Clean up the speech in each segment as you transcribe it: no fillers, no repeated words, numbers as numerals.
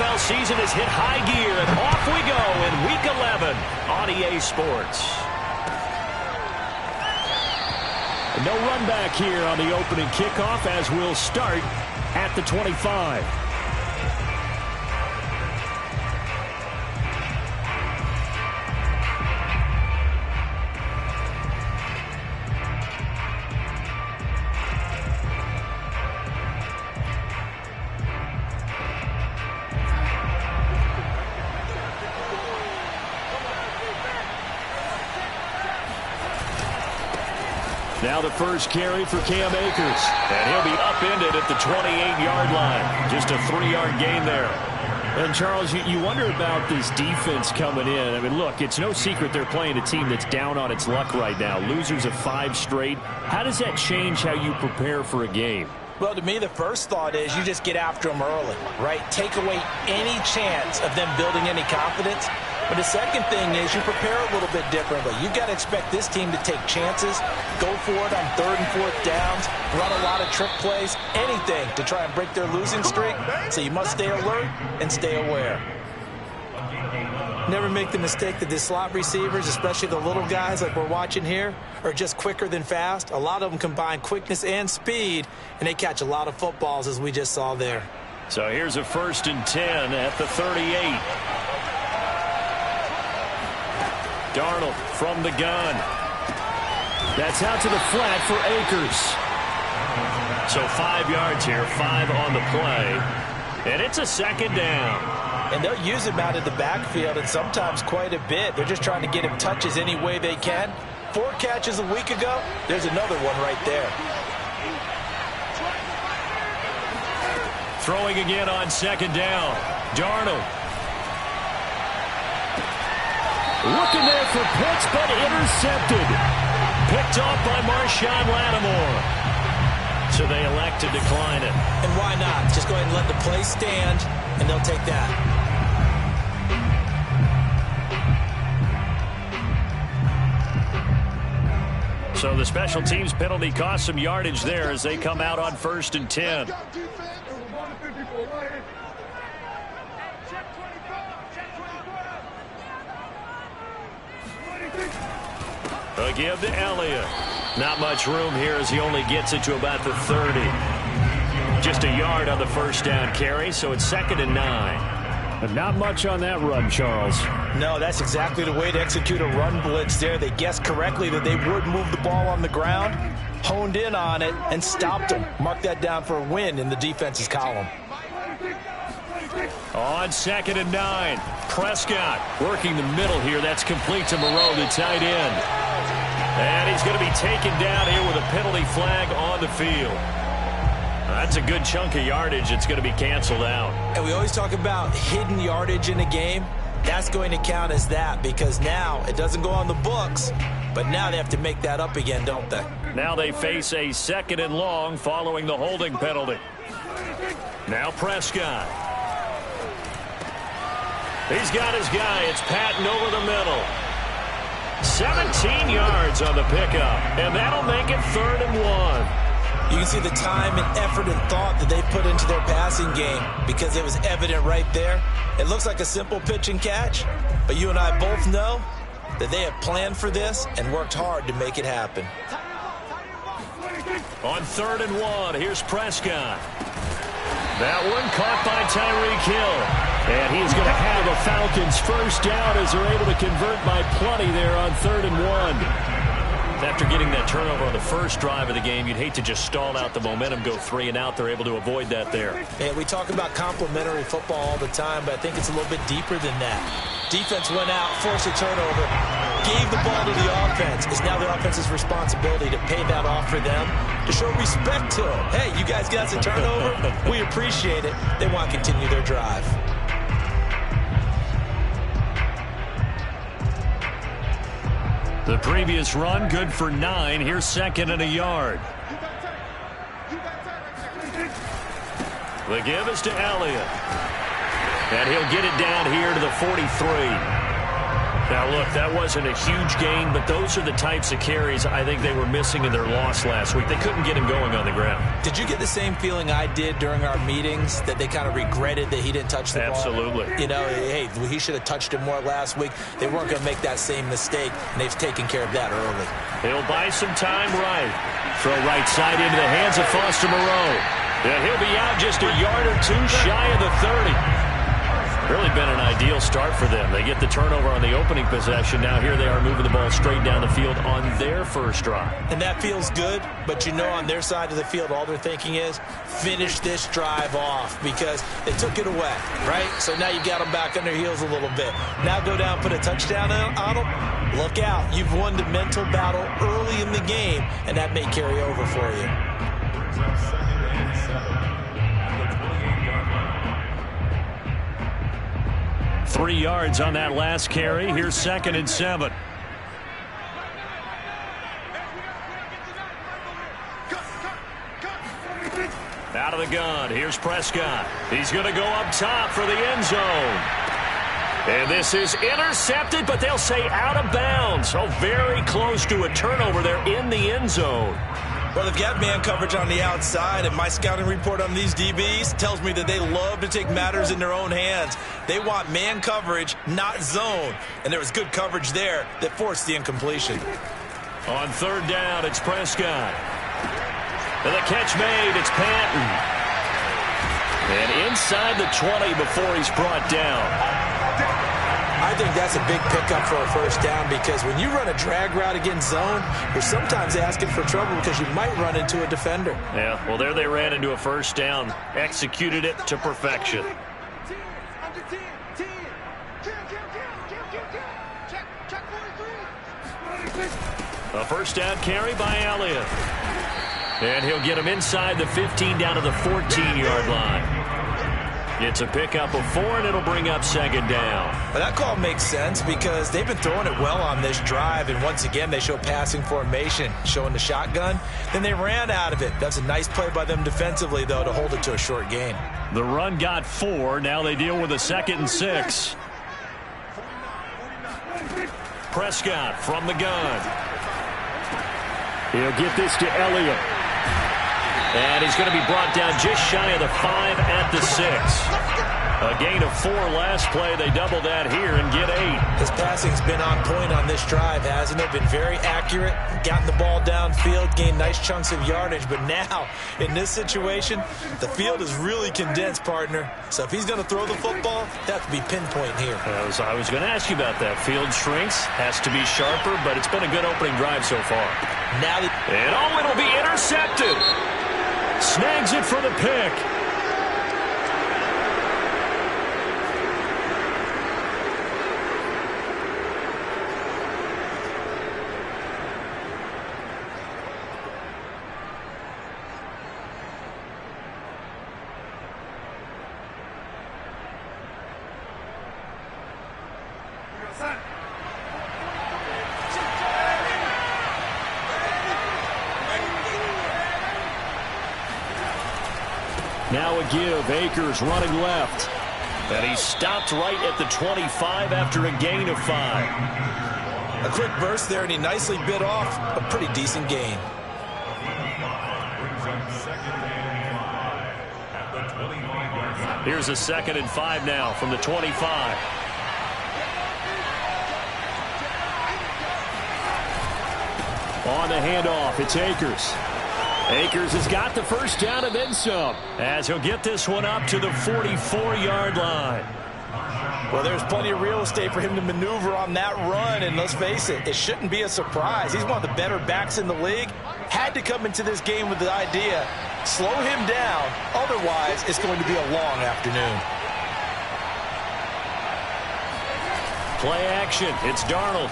NFL season has hit high gear, and off we go in Week 11 on EA Sports. No run back here on the opening kickoff as we'll start at the 25. Now the first carry for Cam Akers. And he'll be upended at the 28-yard line. Just a 3-yard gain there. And, Charles, you wonder about this defense coming in. I mean, look, it's no secret they're playing a team that's down on its luck right now. Losers of 5 straight. How does that change how you prepare for a game? Well, to me, the first thought is you just get after them early, right? Take away any chance of them building any confidence. But the second thing is you prepare a little bit differently. You've got to expect this team to take chances, go for it on 3rd and 4th downs, run a lot of trick plays, anything to try and break their losing streak. So you must stay alert and stay aware. Never make the mistake that the slot receivers, especially the little guys like we're watching here, are just quicker than fast. A lot of them combine quickness and speed, and they catch a lot of footballs, as we just saw there. So here's a 1st and 10 at the 38. Darnold from the gun. That's out to the flat for Akers. So 5 yards here, 5 on the play. And it's a 2nd down. And they'll use him out of the backfield, and sometimes quite a bit. They're just trying to get him touches any way they can. 4 catches a week ago. There's another one right there. Throwing again on 2nd down. Darnold. Looking there for Pitts, but intercepted. Picked off by Marshawn Lattimore. So they elect to decline it. And why not? Just go ahead and let the play stand, and they'll take that. So the special teams penalty cost some yardage there as they come out on 1st and 10. A give to Elliott. Not much room here as he only gets it to about the 30. Just a yard on the 1st down carry, so it's 2nd and 9. But not much on that run, Charles. No, that's exactly the way to execute a run blitz there. They guessed correctly that they would move the ball on the ground, honed in on it, and stopped them. Mark that down for a win in the defense's column. On 2nd and 9, Prescott working the middle here. That's complete to Moreau, the tight end. And he's going to be taken down here with a penalty flag on the field. That's a good chunk of yardage. It's going to be canceled out. And we always talk about hidden yardage in a game. That's going to count as that because now it doesn't go on the books, but now they have to make that up again, don't they? Now they face a 2nd and long following the holding penalty. Now Prescott. He's got his guy. It's Patton over the middle. 17 yards on the pickup, and that'll make it 3rd and 1. You can see the time and effort and thought that they put into their passing game because it was evident right there. It looks like a simple pitch and catch, but you and I both know that they have planned for this and worked hard to make it happen. On 3rd and 1, here's Prescott. That one caught by Tyreek Hill. And he's going to have a Falcons 1st down as they're able to convert by plenty there on 3rd and 1. After getting that turnover on the first drive of the game, you'd hate to just stall out the momentum, go 3 and out. They're able to avoid that there. And we talk about complementary football all the time, but I think it's a little bit deeper than that. Defense went out, forced a turnover, gave the ball to the offense. It's now the offense's responsibility to pay that off for them, to show respect to them. Hey, you guys got some turnover? We appreciate it. They want to continue their drive. The previous run, good for 9. Here's 2nd and a yard. The give is to Elliott. And he'll get it down here to the 43. Now, look, that wasn't a huge gain, but those are the types of carries I think they were missing in their loss last week. They couldn't get him going on the ground. Did you get the same feeling I did during our meetings, that they kind of regretted that he didn't touch the ball? Absolutely. You know, hey, he should have touched it more last week. They weren't going to make that same mistake, and they've taken care of that early. He'll buy some time right. Throw right side into the hands of Foster Moreau. And he'll be out just a yard or two shy of the 30. Really been an ideal start for them. They get the turnover on the opening possession. Now here they are moving the ball straight down the field on their first drive. And that feels good, but you know on their side of the field all they're thinking is finish this drive off because they took it away, right? So now you got them back on their heels a little bit. Now go down, put a touchdown on them. Look out. You've won the mental battle early in the game, and that may carry over for you. 3 yards on that last carry. Here's 2nd and 7. Out of the gun. Here's Prescott. He's going to go up top for the end zone. And this is intercepted, but they'll say out of bounds. So very close to a turnover there in the end zone. Well, they've got man coverage on the outside, and my scouting report on these DBs tells me that they love to take matters in their own hands. They want man coverage, not zone. And there was good coverage there that forced the incompletion. On 3rd down, it's Prescott. And the catch made, it's Patton. And inside the 20 before he's brought down. I think that's a big pickup for a first down because when you run a drag route against zone, you're sometimes asking for trouble because you might run into a defender. Yeah, well, there they ran into a first down, executed it to perfection. A first down carry by Elliott. And he'll get him inside the 15 down to the 14-yard line. It's a pickup of 4, and it'll bring up 2nd down. Well, that call makes sense because they've been throwing it well on this drive, and once again they show passing formation, showing the shotgun. Then they ran out of it. That's a nice play by them defensively, though, to hold it to a short gain. The run got 4. Now they deal with a 2nd and 6. Prescott from the gun. He'll get this to Elliott. And he's going to be brought down just shy of the 5 at the 6. A gain of 4 last play. They double that here and get 8. His passing's been on point on this drive, hasn't it? Been very accurate, gotten the ball downfield, gained nice chunks of yardage. But now, in this situation, the field is really condensed, partner. So if he's going to throw the football, that has to be pinpoint here. I was going to ask you about that. Field shrinks, has to be sharper, but it's been a good opening drive so far. Now it'll be intercepted. Snags it for the pick. Now a give. Akers running left. And he stopped right at the 25 after a gain of 5. A quick burst there, and he nicely bit off a pretty decent gain. Here's a 2nd and 5 now from the 25. On the handoff, it's Akers. Akers has got the first down and then some, as he'll get this one up to the 44-yard line. Well, there's plenty of real estate for him to maneuver on that run, and let's face it, it shouldn't be a surprise. He's one of the better backs in the league. Had to come into this game with the idea, slow him down, otherwise it's going to be a long afternoon. Play action, it's Darnold.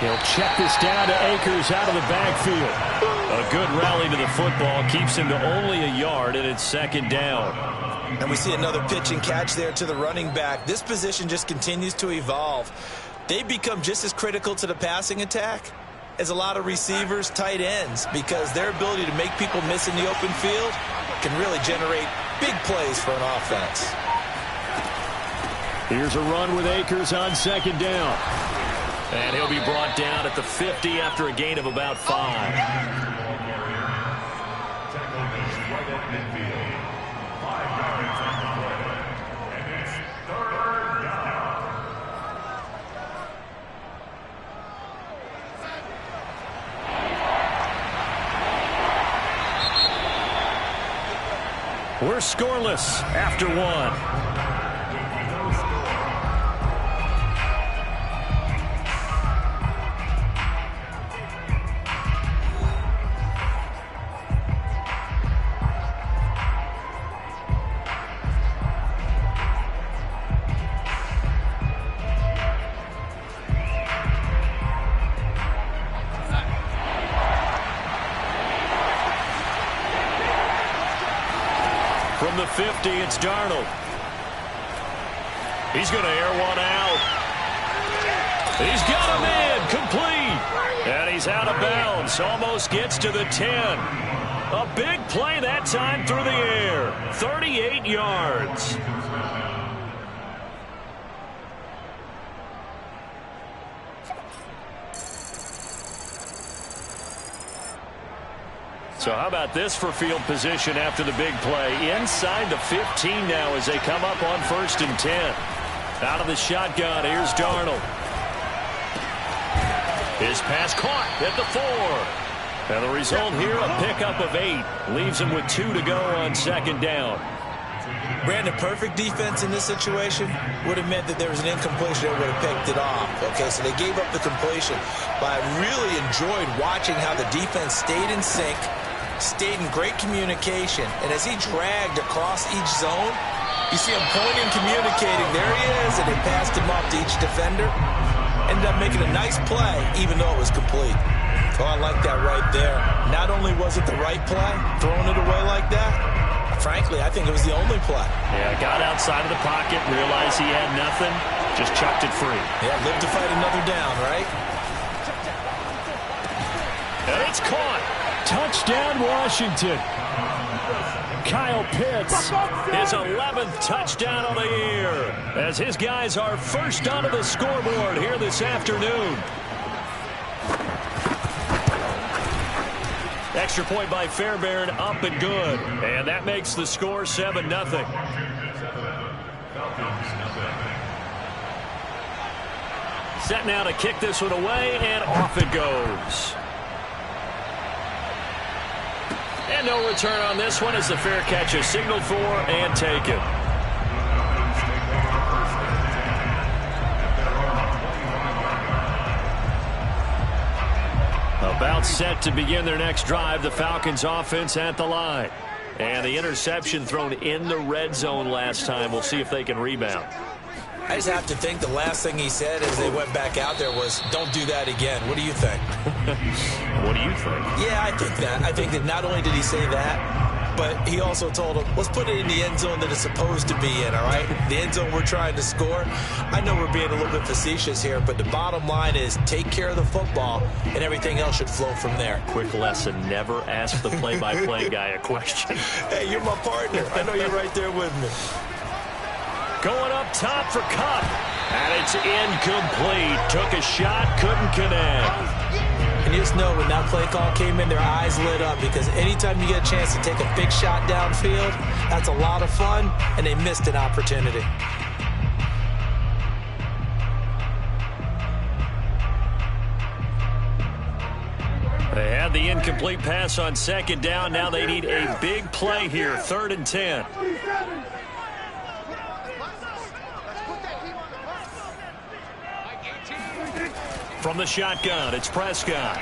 He'll check this down to Akers out of the backfield. A good rally to the football keeps him to only a yard, and it's 2nd down. And we see another pitch and catch there to the running back. This position just continues to evolve. They become just as critical to the passing attack as a lot of receivers, tight ends, because their ability to make people miss in the open field can really generate big plays for an offense. Here's a run with Akers on second down. And he'll be brought down at the 50 after a gain of about 5. We're scoreless after 1. From the 50, it's Darnold. He's going to air one out. He's got him in, complete. And he's out of bounds, almost gets to the 10. A big play that time through the air, 38 yards. So how about this for field position after the big play? Inside the 15 now as they come up on 1st and 10. Out of the shotgun, here's Darnold. His pass caught at the 4. And the result here, a pickup of 8. Leaves him with 2 to go on 2nd down. Brandon, perfect defense in this situation would have meant that there was an incompletion that would have picked it off. Okay, so they gave up the completion. But I really enjoyed watching how the defense stayed in sync, stayed in great communication, and as he dragged across each zone, you see him pointing, communicating. There he is, and they passed him off to each defender. Ended up making a nice play, even though it was complete. Oh, I like that right there. Not only was it the right play, throwing it away like that, frankly, I think it was the only play. Yeah, got outside of the pocket, realized he had nothing, just chucked it free. Yeah, lived to fight another down, right? And it's caught. Touchdown, Washington. Kyle Pitts, his 11th touchdown of the year, as his guys are first onto the scoreboard here this afternoon. Extra point by Fairbairn, up and good. And that makes the score 7-0. Set now to kick this one away, and off it goes. And no return on this one as the fair catch is signaled for and taken. About set to begin their next drive, the Falcons offense at the line. And the interception thrown in the red zone last time. We'll see if they can rebound. I just have to think the last thing he said as they went back out there was, don't do that again. What do you think? What do you think? Yeah, I think that. I think that not only did he say that, but he also told him, let's put it in the end zone that it's supposed to be in, all right? The end zone we're trying to score. I know we're being a little bit facetious here, but the bottom line is take care of the football, and everything else should flow from there. Quick lesson, never ask the play-by-play guy a question. Hey, you're my partner. I know you're right there with me. Going up top for Kupp. And it's incomplete. Took a shot, couldn't connect. And you just know when that play call came in, their eyes lit up, because anytime you get a chance to take a big shot downfield, that's a lot of fun, and they missed an opportunity. They had the incomplete pass on 2nd down. Now they need a big play here, 3rd and 10. From the shotgun, it's Prescott.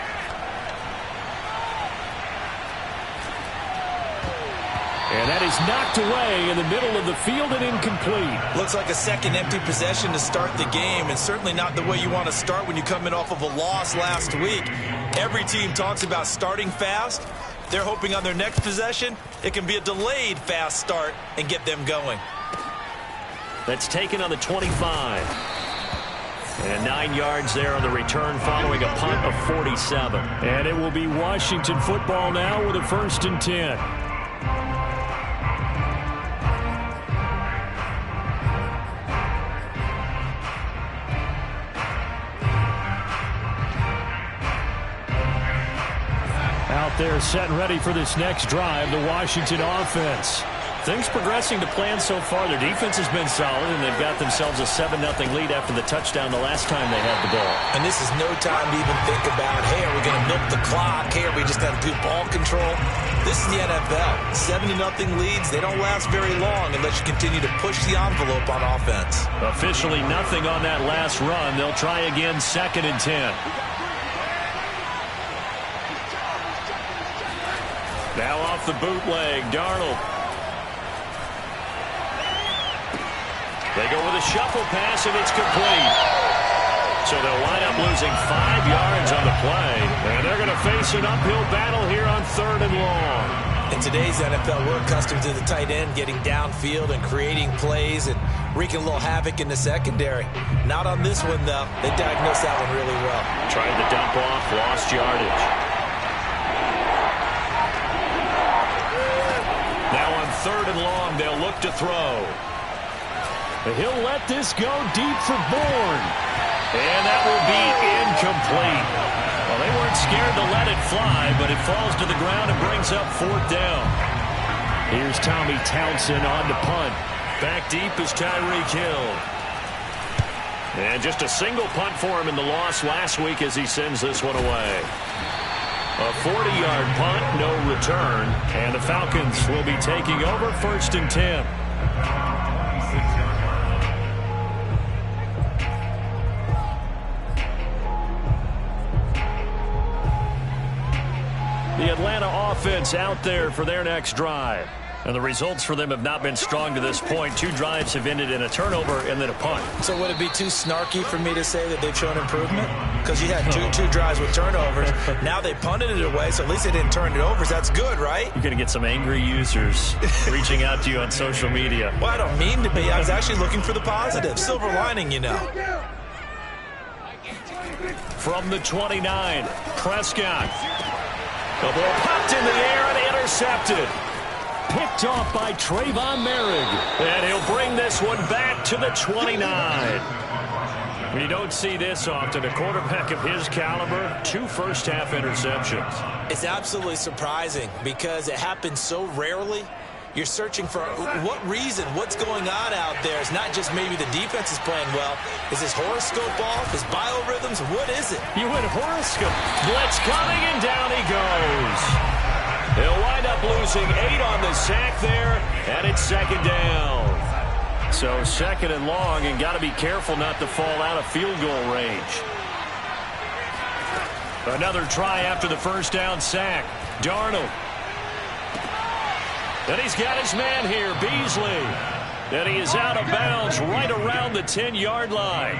And that is knocked away in the middle of the field and incomplete. Looks like a second empty possession to start the game, and certainly not the way you want to start when you come in off of a loss last week. Every team talks about starting fast. They're hoping on their next possession, it can be a delayed fast start and get them going. That's taken on the 25. And 9 yards there on the return following a punt of 47. And it will be Washington football now with a 1st and 10. there setting ready for this next drive, the Washington offense. Things progressing to plan so far. Their defense has been solid, and they've got themselves a 7-0 lead after the touchdown the last time they had the ball. And this is no time to even think about, hey, are we going to milk the clock? Hey, are we just going to do ball control? This is the NFL. 7-0 leads, they don't last very long unless you continue to push the envelope on offense. Officially nothing on that last run. They'll try again, 2nd and 10. Now off the bootleg, Darnold. They go with a shuffle pass, and it's complete. So they'll wind up losing 5 yards on the play. And they're going to face an uphill battle here on 3rd and long. In today's NFL, we're accustomed to the tight end getting downfield and creating plays and wreaking a little havoc in the secondary. Not on this one, though. They diagnosed that one really well. Tried to dump off, lost yardage. Now on 3rd and long, they'll look to throw. He'll let this go deep for Bourne. And that will be incomplete. Well, they weren't scared to let it fly, but it falls to the ground and brings up 4th down. Here's Tommy Townsend on the punt. Back deep is Tyreek Hill. And just a single punt for him in the loss last week as he sends this one away. A 40-yard punt, no return. And the Falcons will be taking over 1st and 10. The Atlanta offense out there for their next drive. And the results for them have not been strong to this point. 2 drives have ended in a turnover and then a punt. So would it be too snarky for me to say that they've shown improvement? Because you had two drives with turnovers. Now they punted it away, so at least they didn't turn it over. So that's good, right? You're going to get some angry users reaching out to you on social media. Well, I don't mean to be. I was actually looking for the positive. Silver lining, you know. From the 29, Prescott. The ball popped in the air and intercepted. Picked off by Trayvon Merrick. And he'll bring this one back to the 29. You don't see this often. A quarterback of his caliber, 2 first-half interceptions. It's absolutely surprising because it happens so rarely. You're searching for what reason, what's going on out there. It's not just maybe the defense is playing well. Is his horoscope off? His biorhythms? What is it? You went horoscope. Blitz coming, and down he goes. He'll wind up losing 8 on the sack there, and it's 2nd down. So 2nd and long, and got to be careful not to fall out of field goal range. Another try after the first down sack. Darnold. And he's got his man here, Beasley. And he is out of bounds right around the 10-yard line.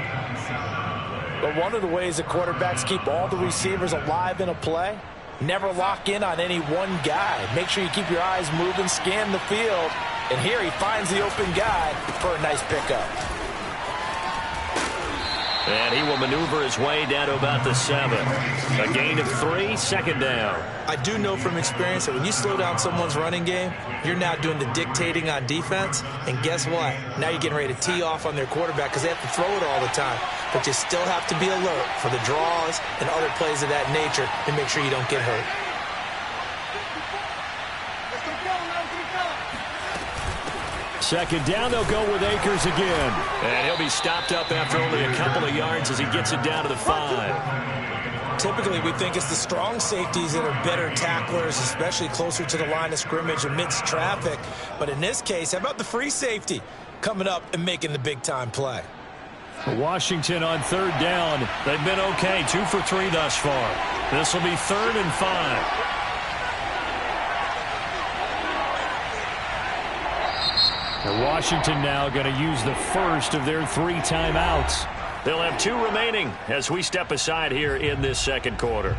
But one of the ways that quarterbacks keep all the receivers alive in a play, never lock in on any one guy. Make sure you keep your eyes moving, scan the field. And here he finds the open guy for a nice pickup. And he will maneuver his way down to about the 7. A gain of 3, 2nd down. I do know from experience that when you slow down someone's running game, you're now doing the dictating on defense. And guess what? Now you're getting ready to tee off on their quarterback because they have to throw it all the time. But you still have to be alert for the draws and other plays of that nature to make sure you don't get hurt. Second down, they'll go with Akers again. And he'll be stopped up after only a couple of yards as he gets it down to the 5. Typically, we think it's the strong safeties that are better tacklers, especially closer to the line of scrimmage amidst traffic. But in this case, how about the free safety coming up and making the big-time play? Washington on 3rd down. They've been okay, 2 for 3 thus far. This will be 3rd and 5. And Washington now going to use the first of their 3 timeouts. They'll have 2 remaining as we step aside here in this 2nd quarter.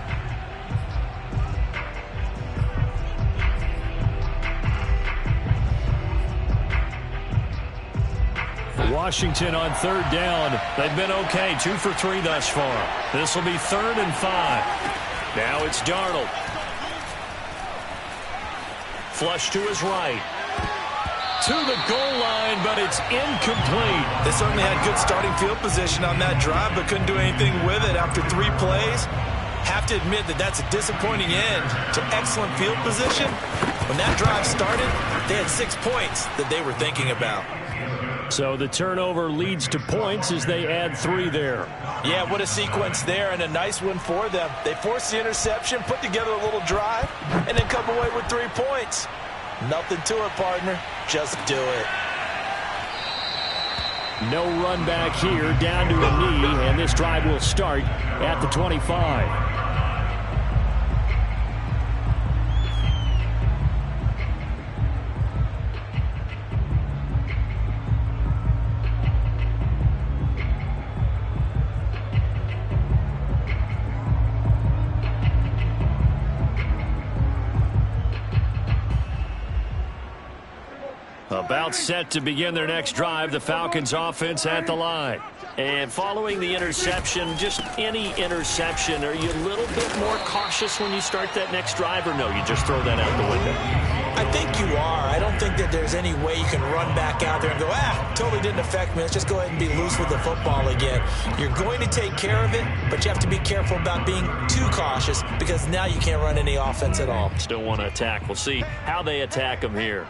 Washington on 3rd down. They've been okay, 2 for 3 thus far. This will be 3rd and 5. Now it's Darnold. Flush to his right. To the goal line, but it's incomplete. They certainly had good starting field position on that drive, but couldn't do anything with it after 3 plays. Have to admit that that's a disappointing end to excellent field position. When that drive started, they had 6 points that they were thinking about. So the turnover leads to points as they add 3 there. Yeah, what a sequence there, and a nice one for them. They forced the interception, put together a little drive, and then come away with 3 points. Nothing to it, partner. Just do it. No run back here, down to a knee, and this drive will start at the 25. About set to begin their next drive, the Falcons offense at the line. And following the interception, just any interception, are you a little bit more cautious when you start that next drive, or no, you just throw that out the window? I think you are. I don't think that there's any way you can run back out there and go, totally didn't affect me. Let's just go ahead and be loose with the football again. You're going to take care of it, but you have to be careful about being too cautious because now you can't run any offense at all. Still want to attack. We'll see how they attack them here.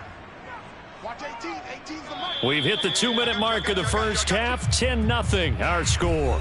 We've hit the 2-minute mark of the first half. 10-0 our score.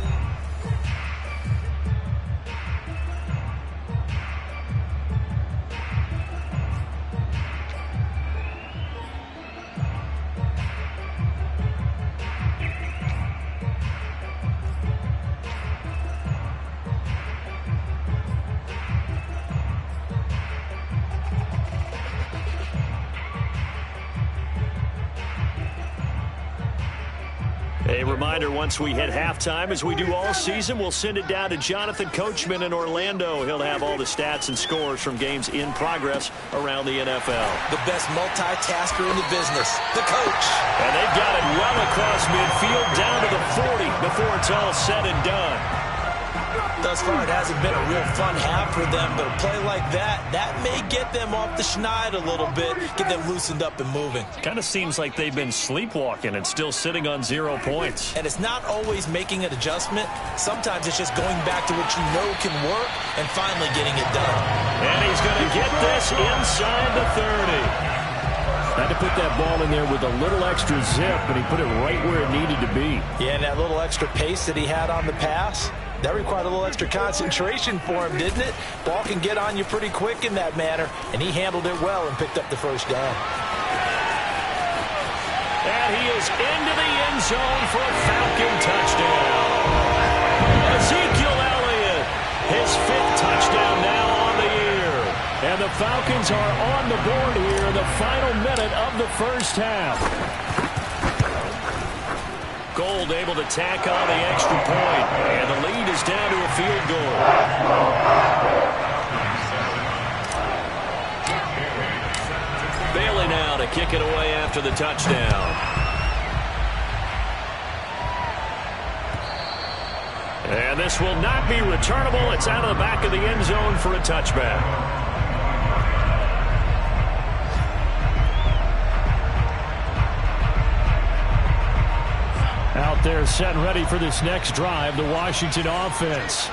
A reminder, once we hit halftime, as we do all season, we'll send it down to Jonathan Coachman in Orlando. He'll have all the stats and scores from games in progress around the NFL. The best multitasker in the business, the coach. And they've got it well across midfield, down to the 40 before it's all said and done. Thus far, it hasn't been a real fun half for them, but a play like that may get them off the schneid a little bit, get them loosened up and moving. Kind of seems like they've been sleepwalking and still sitting on 0 points. And it's not always making an adjustment. Sometimes it's just going back to what you know can work and finally getting it done. And he's going to get this inside the 30. Had to put that ball in there with a little extra zip, and he put it right where it needed to be. Yeah, and that little extra pace that he had on the pass, that required a little extra concentration for him, didn't it? Ball can get on you pretty quick in that manner, and he handled it well and picked up the first down. And he is into the end zone for a Falcon touchdown. Ezekiel Elliott, his 5th touchdown now on the year. And the Falcons are on the board here in the final minute of the first half. Gold able to tack on the extra point, and the lead is down to a field goal. Bailey now to kick it away after the touchdown. And this will not be returnable. It's out of the back of the end zone for a touchback. Out there set and ready for this next drive, the Washington offense.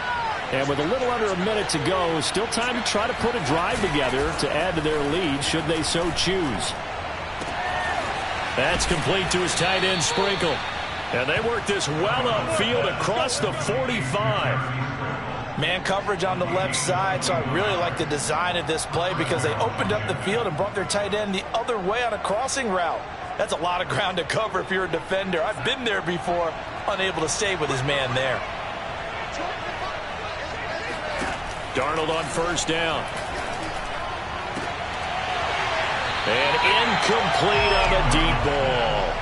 And with a little under a minute to go, still time to try to put a drive together to add to their lead should they so choose. That's complete to his tight end Sprinkle. And they work this well upfield across the 45. Man coverage on the left side, so I really like the design of this play because they opened up the field and brought their tight end the other way on a crossing route. That's a lot of ground to cover if you're a defender. I've been there before, unable to stay with his man there. Darnold on first down. And incomplete on the deep ball.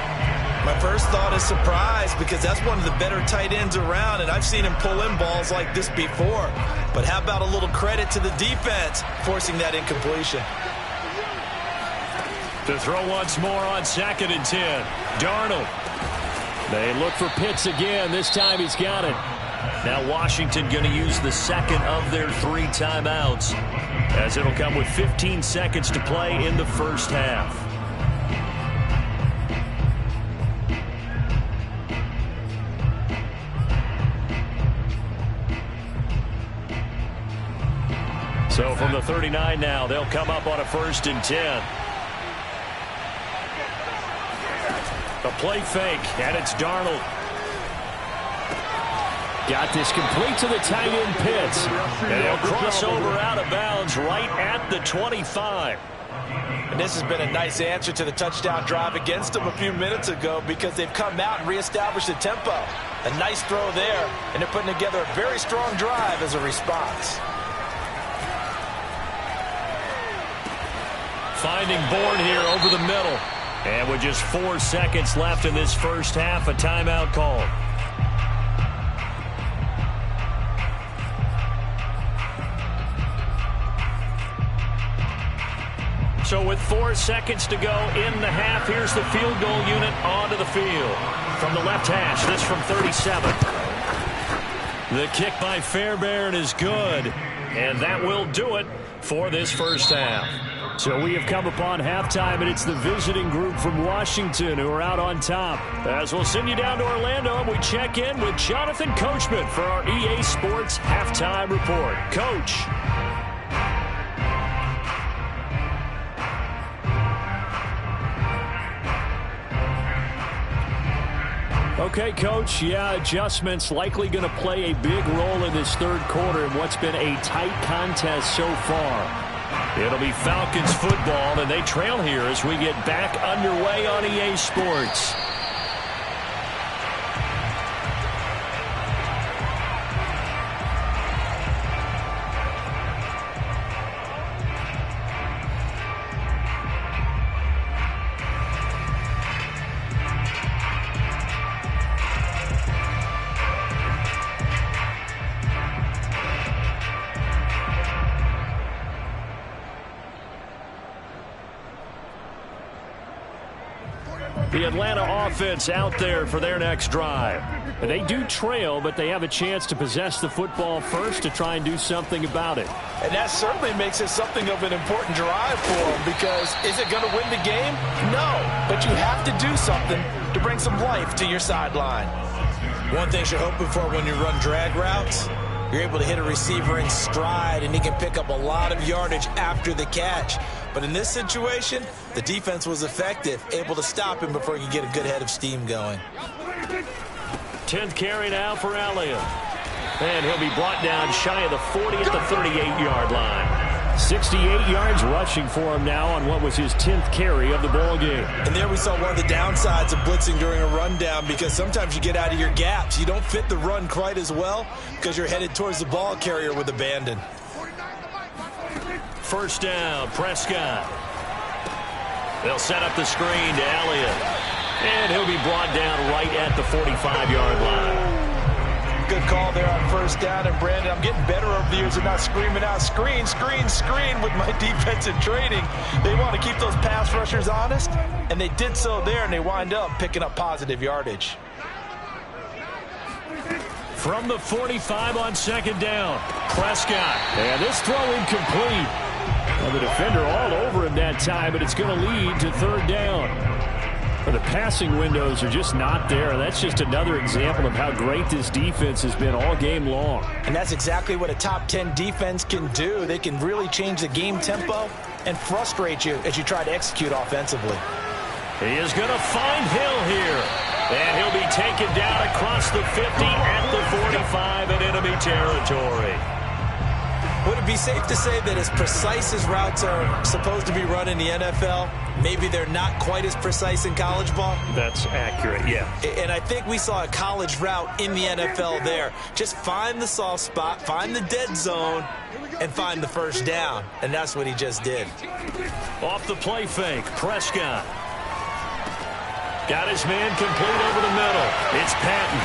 My first thought is surprise because that's one of the better tight ends around, and I've seen him pull in balls like this before. But how about a little credit to the defense forcing that incompletion? To throw once more on 2nd and 10. Darnold. They look for Pitts again. This time he's got it. Now Washington going to use the second of their 3 timeouts, as it'll come with 15 seconds to play in the first half. the 39 now. They'll come up on a 1st and 10. A play fake, and it's Darnold. Got this complete to the tight end Pitts. And he'll cross over out of bounds right at the 25. And this has been a nice answer to the touchdown drive against them a few minutes ago because they've come out and reestablished the tempo. A nice throw there, and they're putting together a very strong drive as a response. Finding Bourne here over the middle. And with just 4 seconds left in this first half, a timeout called. So with 4 seconds to go in the half, here's the field goal unit onto the field. From the left hash, this from 37. The kick by Fairbairn is good. And that will do it for this first half. So we have come upon halftime, and it's the visiting group from Washington who are out on top. As we'll send you down to Orlando, and we check in with Jonathan Coachman for our EA Sports Halftime Report. Coach. Okay, Coach, adjustments likely going to play a big role in this third quarter in what's been a tight contest so far. It'll be Falcons football, and they trail here as we get back underway on EA Sports. The Atlanta offense out there for their next drive. They do trail, but they have a chance to possess the football first to try and do something about it. And that certainly makes it something of an important drive for them because is it going to win the game? No, but you have to do something to bring some life to your sideline. One thing you're hoping for when you run drag routes, you're able to hit a receiver in stride and he can pick up a lot of yardage after the catch. But in this situation, the defense was effective, able to stop him before he could get a good head of steam going. 10th carry now for Elliott. And he'll be brought down shy of the 40 at the 38-yard line. 68 yards rushing for him now on what was his 10th carry of the ball game. And there we saw one of the downsides of blitzing during a rundown because sometimes you get out of your gaps. You don't fit the run quite as well because you're headed towards the ball carrier with abandon. First down, Prescott. They'll set up the screen to Elliott. And he'll be brought down right at the 45-yard line. Good call there on first down. And, Brandon, I'm getting better over the years of not screaming out, screen, screen, screen with my defensive training. They want to keep those pass rushers honest, and they did so there, and they wind up picking up positive yardage. From the 45 on second down, Prescott. And this throw incomplete. Well, the defender all over him that time, but it's going to lead to third down. Well, the passing windows are just not there. That's just another example of how great this defense has been all game long. And that's exactly what a top 10 defense can do. They can really change the game tempo and frustrate you as you try to execute offensively. He is going to find Hill here. And he'll be taken down across the 50 at the 45 in enemy territory. Would it be safe to say that as precise as routes are supposed to be run in the NFL, maybe they're not quite as precise in college ball? That's accurate, yeah. And I think we saw a college route in the NFL there. Just find the soft spot, find the dead zone, and find the first down. And that's what he just did. Off the play fake, Prescott. Got his man complete over the middle. It's Patton.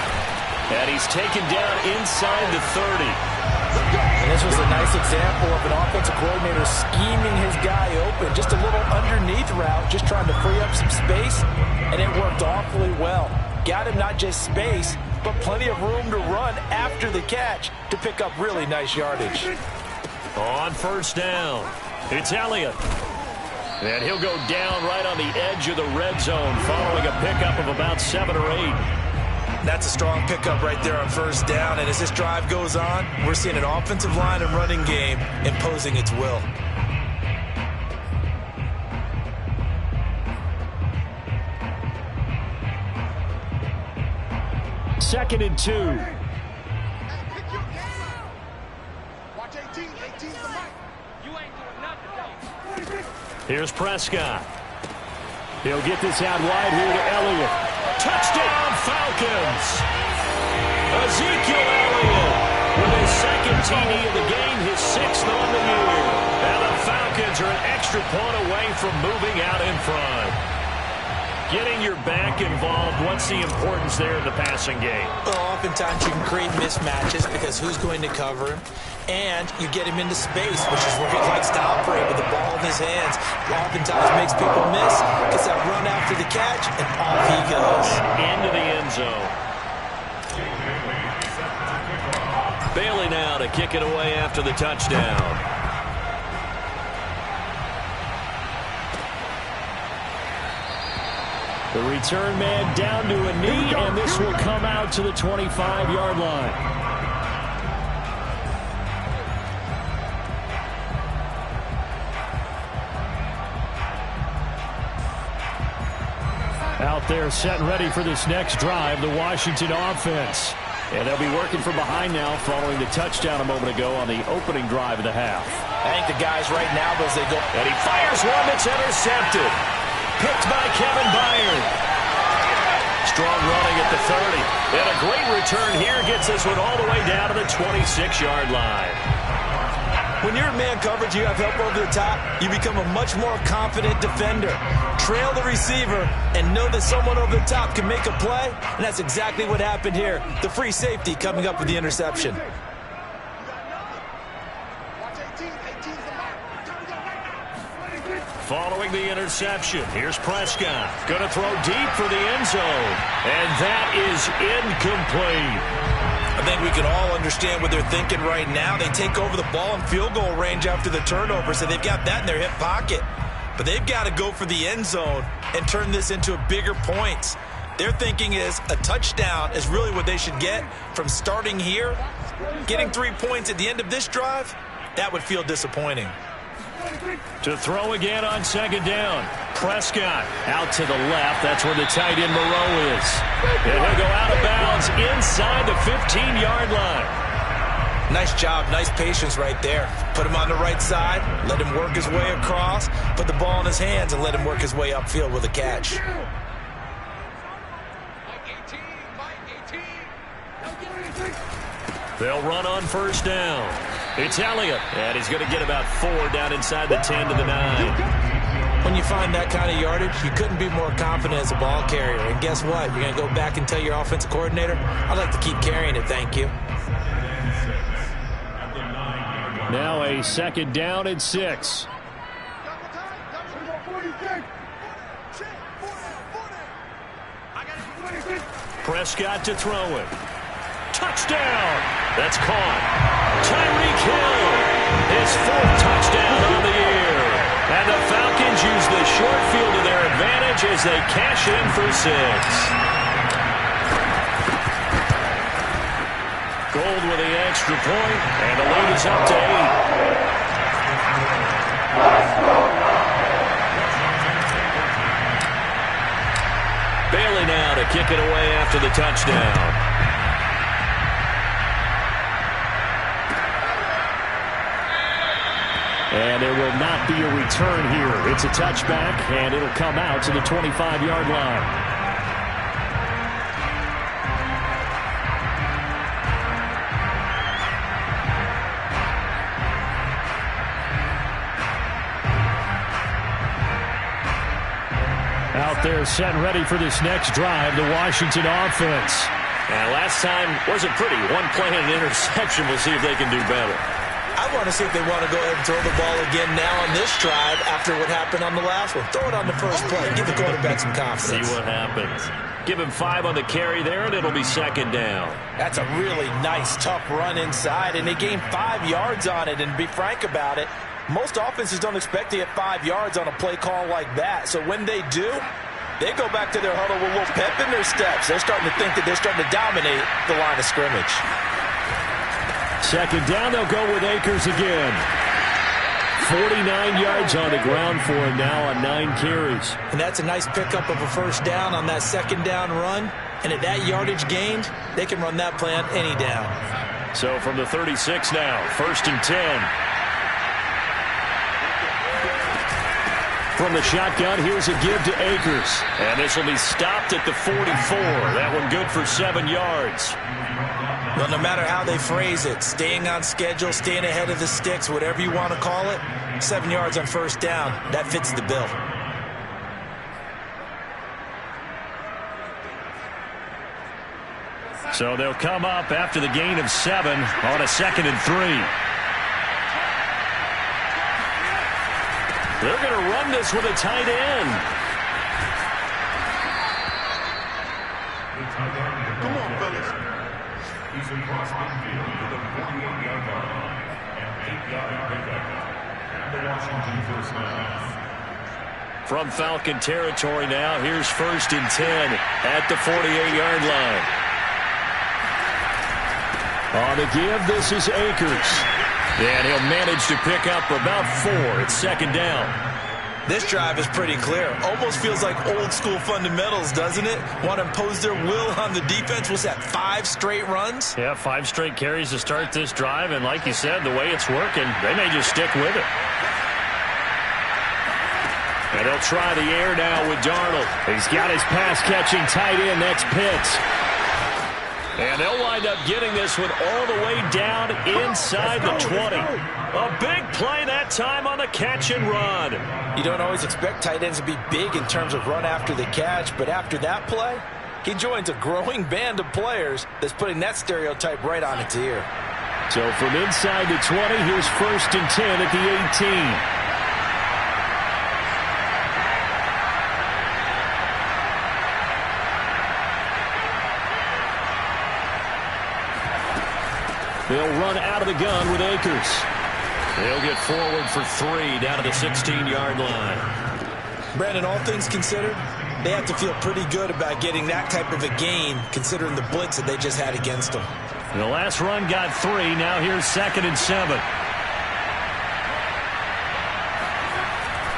And he's taken down inside the 30. And this was a nice example of an offensive coordinator scheming his guy open. Just a little underneath route, just trying to free up some space, and it worked awfully well. Got him not just space, but plenty of room to run after the catch to pick up really nice yardage. On first down, it's Elliott. And he'll go down right on the edge of the red zone following a pickup of about 7 or 8. That's a strong pickup right there on first down. And as this drive goes on, we're seeing an offensive line and running game imposing its will. Second and 2. Watch 18. 18's the mic. You ain't doing nothing. Here's Prescott. He'll get this out wide here to Elliott. Touchdown, Falcons! Ezekiel Elliott with his second TD of the game, his 6th on the year. And the Falcons are an extra point away from moving out in front. Getting your back involved, what's the importance there in the passing game? Well, oftentimes you can create mismatches because who's going to cover him? And you get him into space, which is where he likes to operate with the ball in his hands. Oftentimes makes people miss, gets that run after the catch, and off he goes. Into the end zone. Bailey now to kick it away after the touchdown. The return man down to a knee, and this will come out to the 25-yard line. Out there set and ready for this next drive, the Washington offense. And they'll be working from behind now following the touchdown a moment ago on the opening drive of the half. I think the guys right now, as they go, and he fires one that's intercepted. Picked by Kevin Byard. Strong running at the 30. And a great return here gets this one all the way down to the 26-yard line. When you're in man coverage, you have help over the top, you become a much more confident defender. Trail the receiver and know that someone over the top can make a play, and that's exactly what happened here. The free safety coming up with the interception. Following the interception, here's Prescott. Going to throw deep for the end zone. And that is incomplete. I think we can all understand what they're thinking right now. They take over the ball in field goal range after the turnover, so they've got that in their hip pocket. But they've got to go for the end zone and turn this into a bigger points. Their thinking is a touchdown is really what they should get from starting here. Getting 3 points at the end of this drive, that would feel disappointing. To throw again on second down. Prescott out to the left. That's where the tight end Moreau is. And he'll go out of bounds inside the 15-yard line. Nice job. Nice patience right there. Put him on the right side. Let him work his way across. Put the ball in his hands and let him work his way upfield with a catch. They'll run on first down. It's Elliott, and he's going to get about 4 down inside the 10 to the 9. When you find that kind of yardage, you couldn't be more confident as a ball carrier. And guess what? You're going to go back and tell your offensive coordinator, I'd like to keep carrying it, thank you. Now a second down and 6. Prescott to throw it. Touchdown! That's caught. Tyreek Hill, his 4th touchdown on the year. And the Falcons use the short field to their advantage as they cash in for 6. Gold with the extra point, and the lead is up to 8. Bailey now to kick it away after the touchdown. And there will not be a return here. It's a touchback, and it'll come out to the 25-yard line. Out there set and ready for this next drive, the Washington offense. And last time wasn't pretty. One play and an interception. We'll see if they can do better. I want to see if they want to go ahead and throw the ball again now on this drive after what happened on the last one. Throw it on the first play. Give the quarterback some confidence. See what happens. Give him 5 on the carry there, and it'll be second down. That's a really nice, tough run inside, and they gained 5 yards on it. And to be frank about it, most offenses don't expect to get 5 yards on a play call like that. So when they do, They go back to their huddle with a little pep in their steps. They're starting to think that they're starting to dominate the line of scrimmage. Second down, they'll go with Akers again. 49 yards on the ground for him now on 9 carries. And that's a nice pickup of a first down on that second down run. And at that yardage gained, they can run that play on any down. So from the 36 now, 1st and 10. From the shotgun, here's a give to Akers. And this will be stopped at the 44. That one good for 7 yards. Well, no matter how they phrase it, staying on schedule, staying ahead of the sticks, whatever you want to call it, 7 yards on first down, that fits the bill. So they'll come up after the gain of 7 on a 2nd and 3. They're going to run this with a tight end. Come on, fellas. He's across midfield to the 41-yard line and 8-yard pickup. And the Washington first down. From Falcon territory now, here's 1st and 10 at the 48-yard line. On the give, this is Akers. And he'll manage to pick up about 4. It's 2nd down. This drive is pretty clear. Almost feels like old school fundamentals, doesn't it? Want to impose their will on the defense. Was that 5 straight runs? Yeah, 5 straight carries to start this drive. And like you said, the way it's working, they may just stick with it. And he'll try the air now with Darnold. He's got his pass-catching tight end. That's Pitts. And they'll wind up getting this one all the way down inside the 20. A big play that time on the catch and run. You don't always expect tight ends to be big in terms of run after the catch, but after that play, he joins a growing band of players that's putting that stereotype right on its ear. So from inside the 20, here's 1st and 10 at the 18. They'll run out of the gun with Akers. They'll get forward for 3 down to the 16-yard line. Brandon, all things considered, they have to feel pretty good about getting that type of a gain considering the blitz that they just had against them. The last run got 3. Now here's 2nd and 7.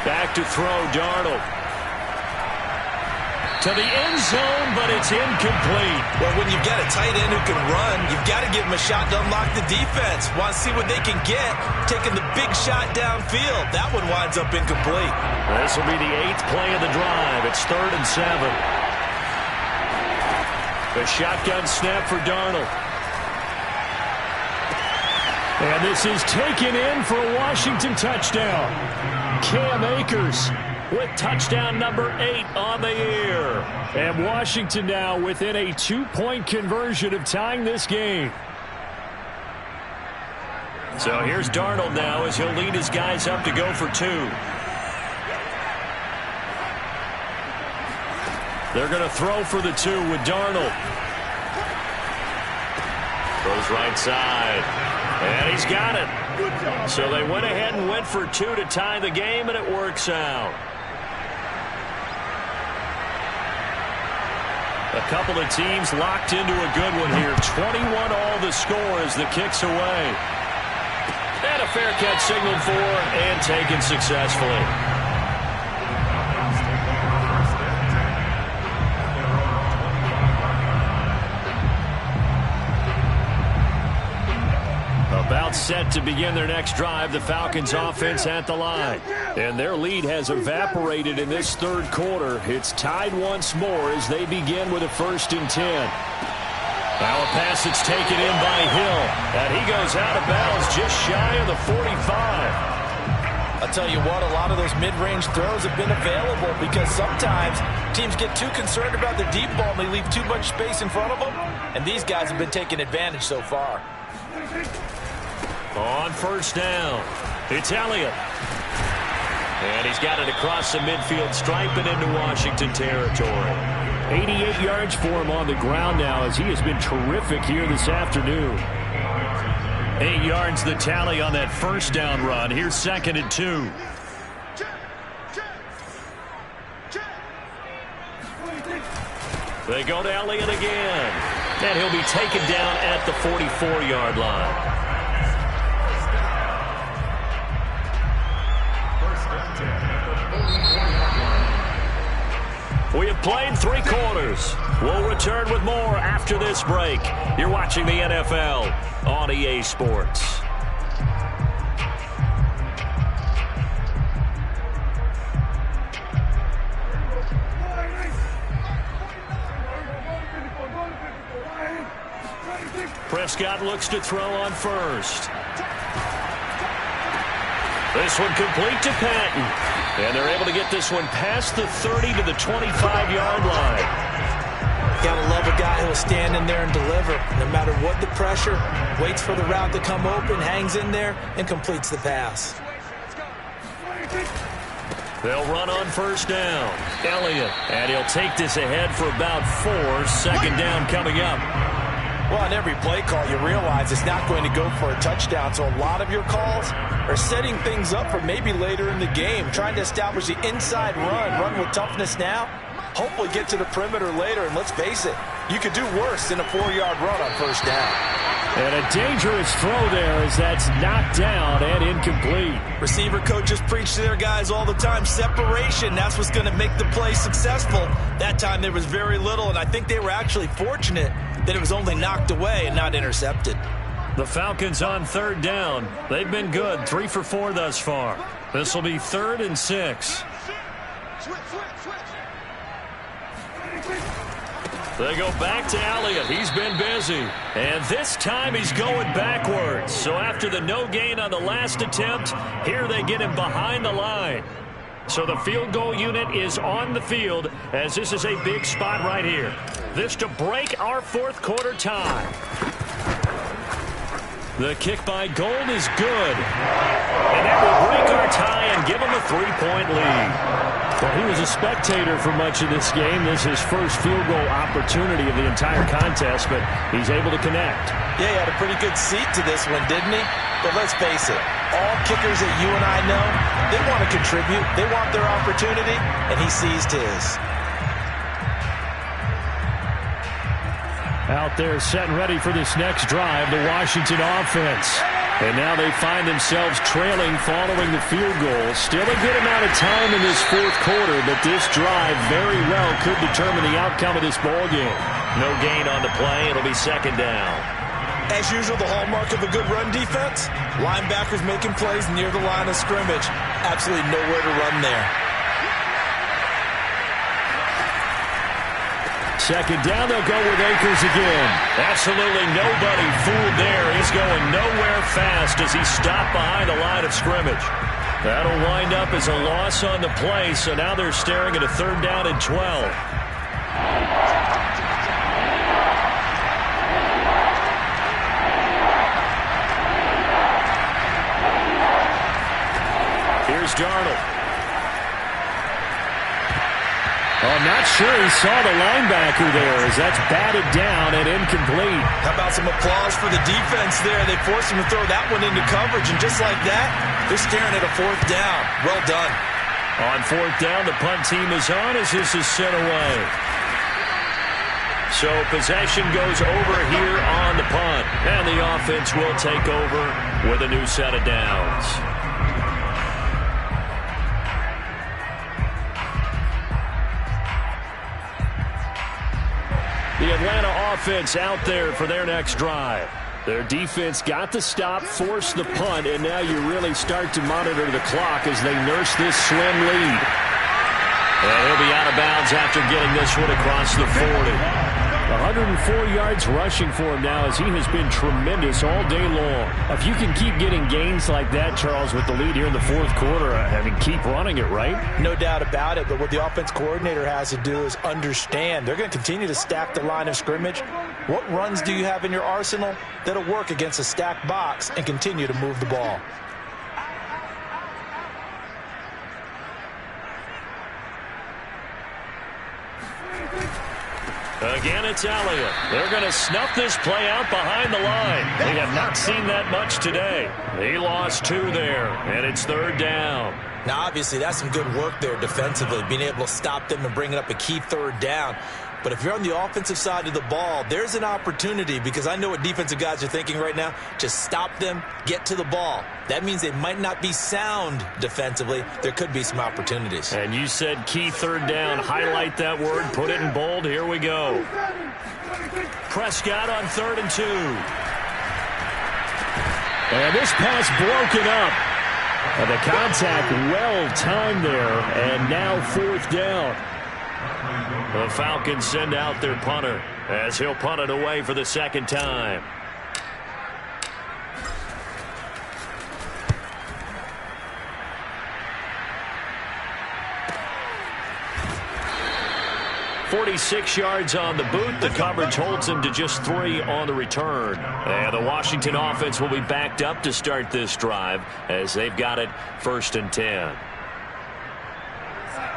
Back to throw, Darnold. To the end zone, but it's incomplete. Well, when you've got a tight end who can run, you've got to give him a shot to unlock the defense. Want to see what they can get, taking the big shot downfield. That one winds up incomplete. This will be the 8th play of the drive. It's 3rd and 7. The shotgun snap for Darnold. And this is taken in for a Washington touchdown. Cam Akers with touchdown number 8 on the year. And Washington now within a 2-point conversion of tying this game. So here's Darnold now as he'll lead his guys up to go for 2. They're going to throw for the 2 with Darnold. Throws right side. And he's got it. So they went ahead and went for 2 to tie the game, and it works out. A couple of teams locked into a good one here. 21 all the score as the kick's away. And a fair catch signaled for and taken successfully. About set to begin their next drive, the Falcons offense at the line. And their lead has evaporated in this 3rd quarter. It's tied once more as they begin with a 1st and 10. Now a pass that's taken in by Hill. And he goes out of bounds just shy of the 45. I'll tell you what, a lot of those mid-range throws have been available because sometimes teams get too concerned about the deep ball and they leave too much space in front of them. And these guys have been taking advantage so far. On 1st down, it's Elliott. And he's got it across the midfield stripe and into Washington territory. 88 yards for him on the ground now as he has been terrific here this afternoon. 8 yards the tally on that 1st down run. Here's 2nd and 2. They go to Elliott again. And he'll be taken down at the 44-yard line. We have played 3 quarters. We'll return with more after this break. You're watching the NFL on EA Sports. Prescott looks to throw on first. This one complete to Patton. And they're able to get this one past the 30 to the 25-yard line. Gotta love a guy who'll stand in there and deliver. No matter what the pressure, waits for the route to come open, hangs in there, and completes the pass. They'll run on first down. Elliott, and he'll take this ahead for about 4. Second down coming up. Well, on every play call, you realize it's not going to go for a touchdown. So a lot of your calls are setting things up for maybe later in the game, trying to establish the inside run with toughness now, hopefully get to the perimeter later. And let's face it, you could do worse than a 4-yard run on first down. And a dangerous throw there as that's knocked down and incomplete. Receiver coaches preach to their guys all the time, separation. That's what's going to make the play successful. That time there was very little, and I think they were actually fortunate that it was only knocked away and not intercepted. The Falcons on third down. They've been good, 3 for 4 thus far. This will be 3rd and 6. They go back to Elliott. He's been busy. And this time he's going backwards. So after the no gain on the last attempt, here they get him behind the line. So the field goal unit is on the field as this is a big spot right here. This to break our 4th quarter tie. The kick by Gold is good. And that will break our tie and give him a 3-point lead. Well, he was a spectator for much of this game. This is his first field goal opportunity of the entire contest, but he's able to connect. Yeah, he had a pretty good seat to this one, didn't he? But let's face it, all kickers that you and I know, they want to contribute. They want their opportunity, and he seized his. Out there setting ready for this next drive, the Washington offense. And now they find themselves trailing following the field goal. Still a good amount of time in this 4th quarter, but this drive very well could determine the outcome of this ball game. No gain on the play. It'll be 2nd down. As usual, the hallmark of a good run defense, linebackers making plays near the line of scrimmage. Absolutely nowhere to run there. 2nd down, they'll go with Akers again. Absolutely nobody fooled there. He's going nowhere fast as he stopped behind the line of scrimmage. That'll wind up as a loss on the play, so now they're staring at a 3rd down and 12. Here's Darnold. I'm not sure he saw the linebacker there as that's batted down and incomplete. How about some applause for the defense there? They forced him to throw that one into coverage, and just like that, they're staring at a 4th down. Well done. On 4th down, the punt team is on as this is sent away. So possession goes over here on the punt, and the offense will take over with a new set of downs. The Atlanta offense out there for their next drive. Their defense got the stop, forced the punt, and now you really start to monitor the clock as they nurse this slim lead. And he'll be out of bounds after getting this one across the 40. 104 yards rushing for him now as he has been tremendous all day long. If you can keep getting gains like that, Charles, with the lead here in the 4th quarter, I mean, keep running it, right? No doubt about it, but what the offense coordinator has to do is understand they're going to continue to stack the line of scrimmage. What runs do you have in your arsenal that'll work against a stacked box and continue to move the ball? Again, it's Elliott. They're going to snuff this play out behind the line. They have not seen that much today. He lost 2 there, and it's 3rd down. Now, obviously, that's some good work there defensively, being able to stop them and bringing up a key 3rd down. But if you're on the offensive side of the ball, there's an opportunity, because I know what defensive guys are thinking right now. Just stop them, get to the ball. That means they might not be sound defensively. There could be some opportunities. And you said key 3rd down. Highlight that word. Put it in bold. Here we go. Prescott on 3rd and 2. And this pass broken up. And the contact well timed there. And now 4th down. The Falcons send out their punter as he'll punt it away for the 2nd time. "46 yards on the boot. The coverage holds him to just 3 on the return. And the Washington offense will be backed up to start this drive as they've got it 1st and 10.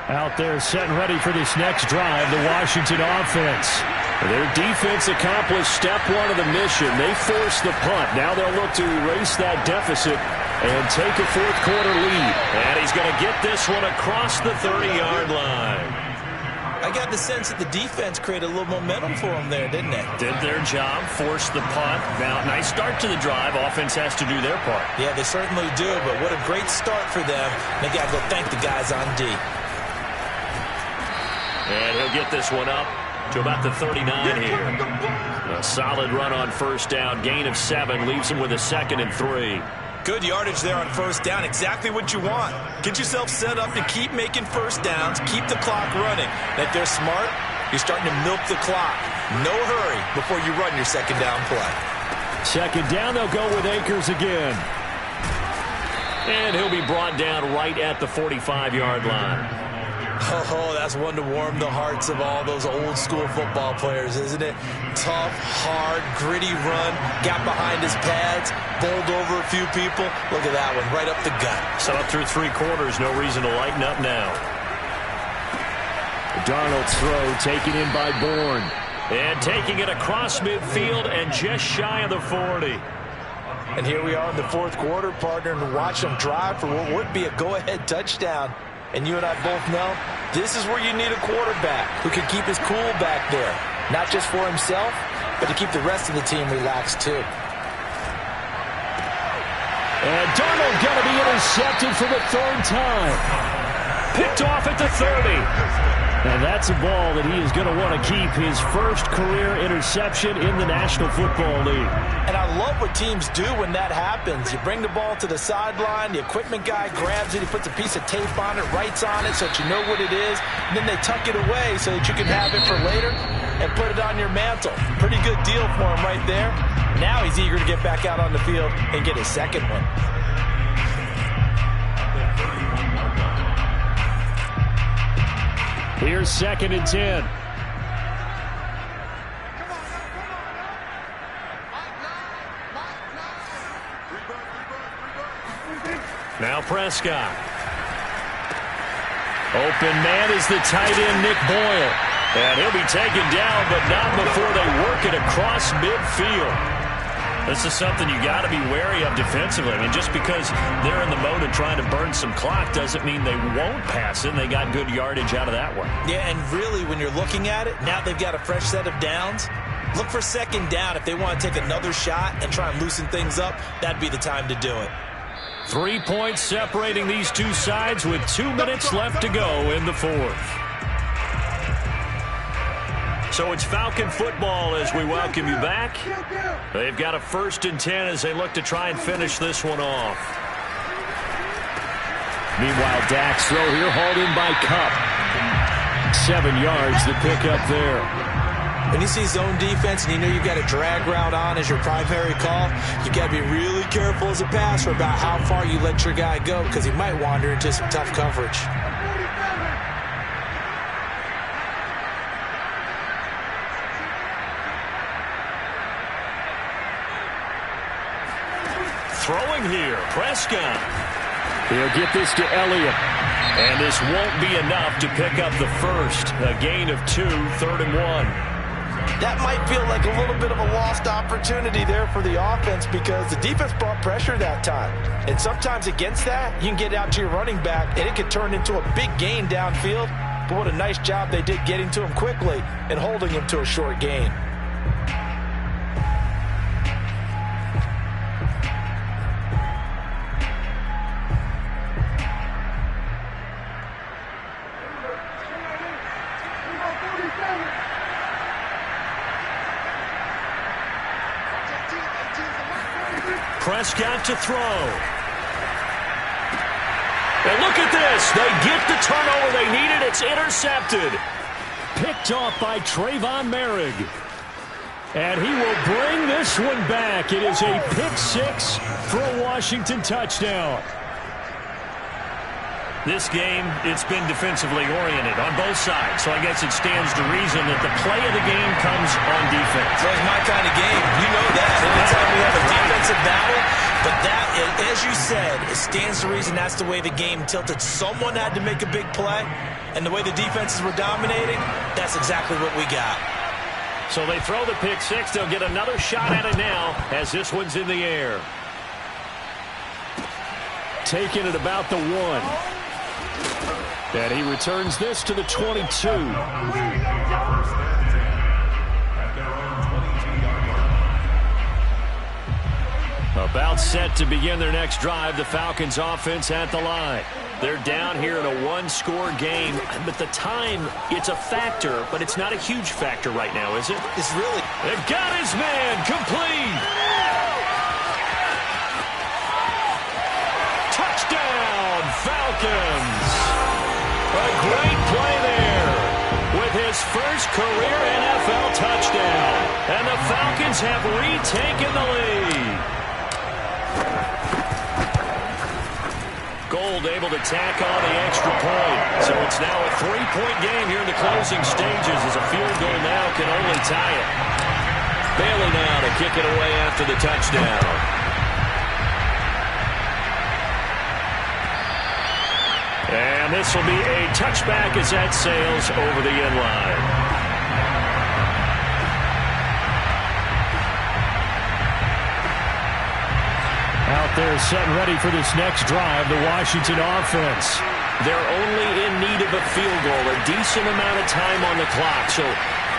Out there set and ready for this next drive, the Washington offense. Their defense accomplished step 1 of the mission. They forced the punt. Now they'll look to erase that deficit and take a 4th quarter lead. And he's going to get this one across the 30-yard line. I got the sense that the defense created a little momentum for them there, didn't they? Did their job, forced the punt. Now, nice start to the drive. Offense has to do their part. Yeah, they certainly do, but what a great start for them. They got to go thank the guys on D. And he'll get this one up to about the 39 here. A solid run on 1st down. Gain of 7 leaves him with a 2nd and 3. Good yardage there on 1st down. Exactly what you want. Get yourself set up to keep making 1st downs. Keep the clock running. And if they're smart, you're starting to milk the clock. No hurry before you run your 2nd down play. 2nd down, they'll go with Akers again. And he'll be brought down right at the 45-yard line. Oh, that's one to warm the hearts of all those old-school football players, isn't it? Tough, hard, gritty run. Got behind his pads, bowled over a few people. Look at that one, right up the gut. So up through 3 quarters, no reason to lighten up now. Darnold's throw taken in by Bourne. And taking it across midfield and just shy of the 40. And here we are in the 4th quarter, partner, and watch them drive for what would be a go-ahead touchdown. And you and I both know this is where you need a quarterback who can keep his cool back there. Not just for himself, but to keep the rest of the team relaxed too. And Darnold going to be intercepted for the 3rd time. Picked off at the 30. And that's a ball that he is going to want to keep, his 1st career interception in the National Football League. And I love what teams do when that happens. You bring the ball to the sideline, the equipment guy grabs it, he puts a piece of tape on it, writes on it so that you know what it is, and then they tuck it away so that you can have it for later and put it on your mantle. Pretty good deal for him right there. Now he's eager to get back out on the field and get his 2nd one. Here's 2nd and 10. Now Prescott. Open man is the tight end, Nick Boyle. And he'll be taken down, but not before they work it across midfield. This is something you got to be wary of defensively. I mean, just because they're in the mode of trying to burn some clock doesn't mean they won't pass it. They got good yardage out of that one. Yeah, and really, when you're looking at it, now they've got a fresh set of downs. Look for 2nd down. If they want to take another shot and try and loosen things up, that'd be the time to do it. 3 points separating these two sides with 2 minutes left to go in the 4th. So it's Falcon football as we welcome you back. They've got a 1st and 10 as they look to try and finish this one off. Meanwhile, Dak's throw here hauled in by Kupp. 7 yards the pickup there. When you see zone defense and you know you've got a drag route on as your primary call, you got to be really careful as a passer about how far you let your guy go because he might wander into some tough coverage. Throwing here, Prescott. He'll get this to Elliott. And this won't be enough to pick up the 1st. A gain of 2, 3rd and 1. that might feel like a little bit of a lost opportunity there for the offense because the defense brought pressure that time. And sometimes against that, you can get out to your running back, and it can turn into a big gain downfield. But what a nice job they did getting to him quickly and holding him to a short gain. Prescott to throw. And look at this. They get the turnover they needed. It's intercepted. Picked off by Trayvon Merrick. And he will bring this one back. It is a pick six for a Washington touchdown. This game, it's been defensively oriented on both sides. So I guess it stands to reason that the play of the game comes on defense. That's my kind of game. You know that. Anytime we have a defensive battle, but that, as you said, it stands to reason that's the way the game tilted. Someone had to make a big play, and the way the defenses were dominating, that's exactly what we got. So they throw the pick six. They'll get another shot at it now as this one's in the air. Taking it about the 1. And he returns this to the 22. About set to begin their next drive. The Falcons offense at the line. They're down here in a one-score game. But the time, it's a factor, but it's not a huge factor right now, is it? It's really. They've got his man complete. Touchdown, Falcons. A great play there with his first career NFL touchdown. And the Falcons have retaken the lead. Gold able to tack on the extra point. So it's now a 3-point game here in the closing stages as a field goal now can only tie it. Bailey now to kick it away after the touchdown. And this will be a touchback as that sails over the end line. Out there set and ready for this next drive, the Washington offense. They're only in need of a field goal, a decent amount of time on the clock. So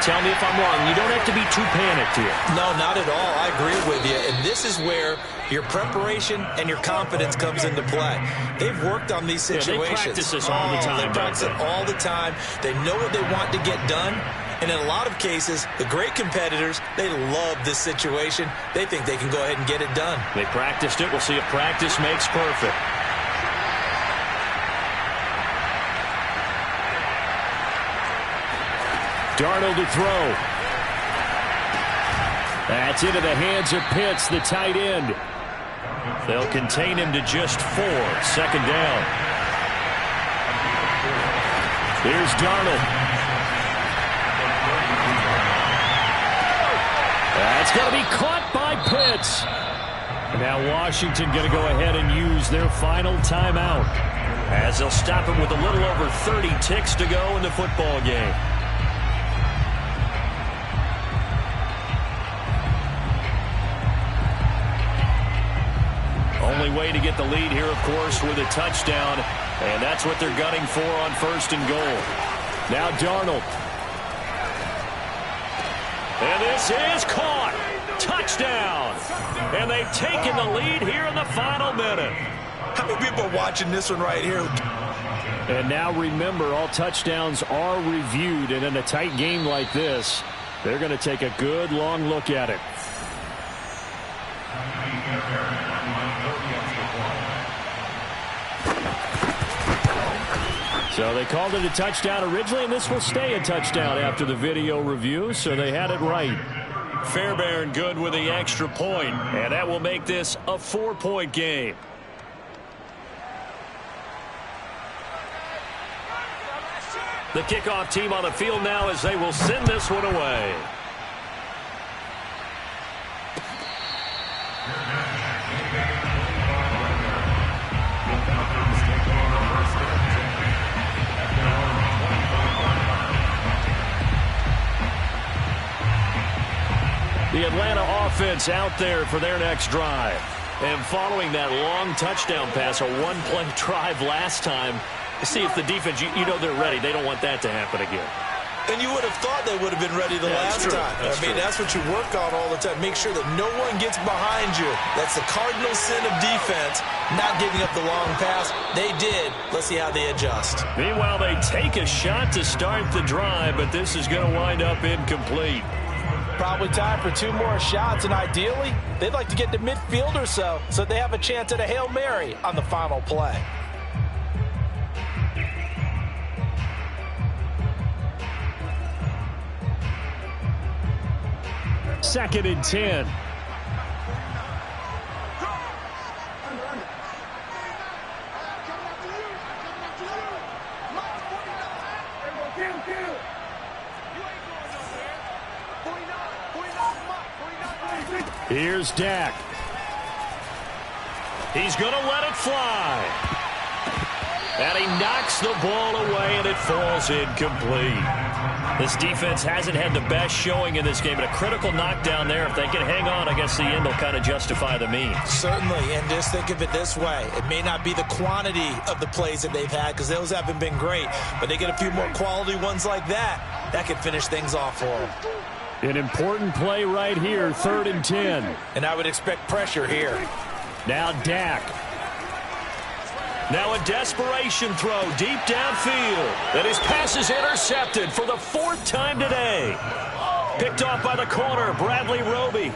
tell me if I'm wrong. You don't have to be too panicked here. No, not at all. I agree with you. And this is where your preparation and your confidence comes into play. They've worked on these situations. They practice this all the time. They practice it all the time. They know what they want to get done. And in a lot of cases, the great competitors, they love this situation. They think they can go ahead and get it done. They practiced it. We'll see if practice makes perfect. Darnold to throw. That's into the hands of Pitts, the tight end. They'll contain him to just 4. Second down. Here's Darnold. That's going to be caught by Pitts. Now Washington going to go ahead and use their final timeout as they'll stop him with a little over 30 ticks to go in the football game. Only way to get the lead here, of course, with a touchdown, and that's what they're gunning for on 1st and goal. Now Darnold. And this is caught. Touchdown. And they've taken the lead here in the final minute. How many people are watching this one right here? And now remember, all touchdowns are reviewed, and in a tight game like this, they're going to take a good long look at it. So they called it a touchdown originally, and this will stay a touchdown after the video review, so they had it right. Fairbairn good with the extra point, and that will make this a 4-point game. The kickoff team on the field now as they will send this one away. The Atlanta offense out there for their next drive. And following that long touchdown pass, a one-play drive last time, see if the defense, you know they're ready. They don't want that to happen again. And you would have thought they would have been ready the last time. That's what you work on all the time. Make sure that no one gets behind you. That's the cardinal sin of defense, not giving up the long pass. They did. Let's see how they adjust. Meanwhile, they take a shot to start the drive, but this is going to wind up incomplete. Probably time for 2 more shots, and ideally, they'd like to get to midfield or so they have a chance at a Hail Mary on the final play. Second and 10. Here's Dak. He's going to let it fly. And he knocks the ball away, and it falls incomplete. This defense hasn't had the best showing in this game, but a critical knockdown there. If they can hang on, I guess the end will kind of justify the means. Certainly, and just think of it this way. It may not be the quantity of the plays that they've had, because those haven't been great, but they get a few more quality ones like that. That could finish things off for them. An important play right here, 3rd and 10. And I would expect pressure here. Now Dak. Now a desperation throw deep downfield. And his pass is intercepted for the 4th time today. Picked off by the corner, Bradley Roby.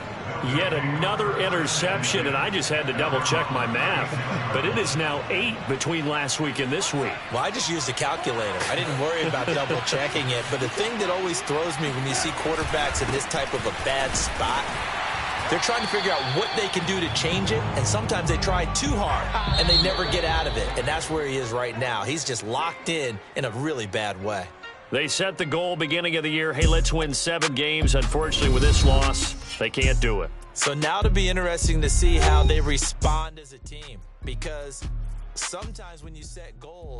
Yet another interception, and I just had to double-check my math. But it is now 8 between last week and this week. Well, I just used a calculator. I didn't worry about double-checking it. But the thing that always throws me when you see quarterbacks in this type of a bad spot, they're trying to figure out what they can do to change it, and sometimes they try too hard, and they never get out of it. And that's where he is right now. He's just locked in a really bad way. They set the goal beginning of the year. Hey, let's win 7 games. Unfortunately, with this loss, they can't do it. So now it'll be interesting to see how they respond as a team, because sometimes when you set goals,